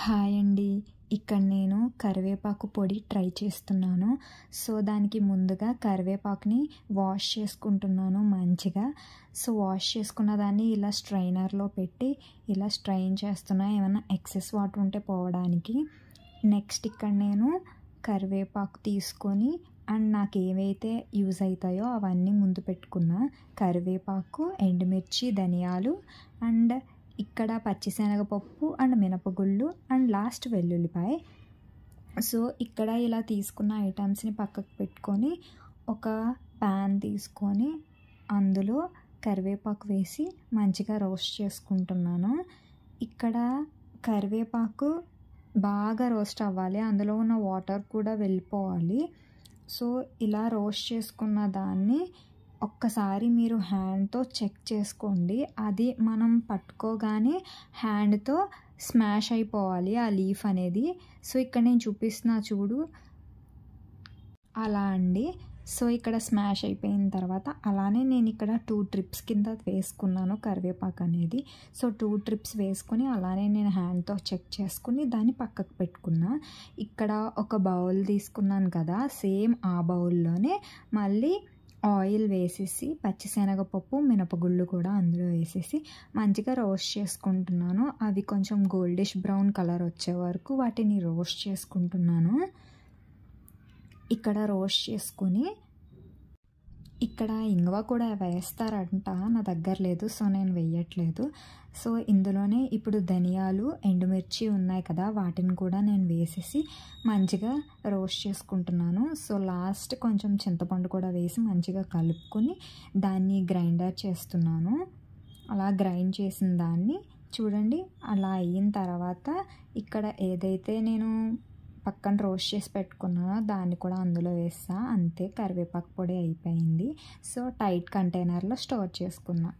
Hi అండి. ఇక్కడ నేను కరివేపాకు పొడి ట్రై చేస్తున్నాను. సో, దానికి ముందుగా కరివేపాకుని వాష్ చేసుకుంటున్నాను మంచిగా. సో, వాష్ చేసుకున్న దాన్ని ఇలా స్ట్రైనర్‌లో పెట్టి ఇలా స్ట్రెయిన్ చేస్తున్నా ఏమన్నా ఎక్సెస్ వాటర్ ఉంటే పోవడానికి. నెక్స్ట్ ఇక్కడ నేను కరివేపాకు తీసుకొని నాకు ఏవైతే యూజ్ అవుతాయో అవన్నీ ముందు పెట్టుకున్నా. కరివేపాకు, ఎండుమిర్చి, ధనియాలు అండ్ ఇక్కడ పచ్చిశనగపప్పు అండ్ మినపగుళ్ళు అండ్ లాస్ట్ వెల్లుల్లిపాయ. సో, ఇక్కడ ఇలా తీసుకున్న ఐటమ్స్ని పక్కకు పెట్టుకొని ఒక ప్యాన్ తీసుకొని అందులో కరివేపాకు వేసి మంచిగా రోస్ట్ చేసుకుంటున్నాను. ఇక్కడ కరివేపాకు బాగా రోస్ట్ అవ్వాలి, అందులో ఉన్న వాటర్ కూడా వెళ్ళిపోవాలి. సో, ఇలా రోస్ట్ చేసుకున్న దాన్ని ఒక్కసారి మీరు హ్యాండ్తో చెక్ చేసుకోండి. అది మనం పట్టుకోగానే హ్యాండ్తో స్మాష్ అయిపోవాలి ఆ లీఫ్ అనేది. సో, ఇక్కడ నేను చూపిస్తున్నా చూడు, అలా అండి. సో, ఇక్కడ స్మాష్ అయిపోయిన తర్వాత అలానే నేను ఇక్కడ 2 ట్రిప్స్ కింద వేసుకున్నాను కరివేపాకు అనేది. సో, 2 ట్రిప్స్ వేసుకొని అలానే నేను హ్యాండ్తో చెక్ చేసుకుని దాన్ని పక్కకు పెట్టుకున్నా. ఇక్కడ ఒక బౌల్ తీసుకున్నాను కదా, సేమ్ ఆ బౌల్లోనే మళ్ళీ ఆయిల్ వేసేసి పచ్చిశనగపప్పు, మినపగుళ్ళు కూడా అందులో వేసేసి మంచిగా రోస్ట్ చేసుకుంటున్నాను. అవి కొంచెం గోల్డిష్ బ్రౌన్ కలర్ వచ్చే వరకు వాటిని రోస్ట్ చేసుకుంటున్నాను. ఇక్కడ రోస్ట్ చేసుకొని ఇక్కడ ఇంగువ కూడా వేస్తారంట, నా దగ్గర లేదు, సో నేను వేయట్లేదు. సో, ఇందులోనే ఇప్పుడు ధనియాలు, ఎండుమిర్చి ఉన్నాయి కదా, వాటిని కూడా నేను వేసేసి మంచిగా రోస్ట్ చేసుకుంటున్నాను. సో, లాస్ట్ కొంచెం చింతపండు కూడా వేసి మంచిగా కలుపుకొని దాన్ని గ్రైండర్ చేస్తున్నాను. అలా గ్రైండ్ చేసిన దాన్ని చూడండి, అలా అయిన తర్వాత ఇక్కడ ఏదైతే నేను పక్కన రోస్ట్ చేసి పెట్టుకున్నానో దాన్ని కూడా అందులో వేస్తా. అంతే, కరివేపాకు పొడి అయిపోయింది. సో, టైట్ కంటైనర్లో స్టోర్ చేసుకున్నా.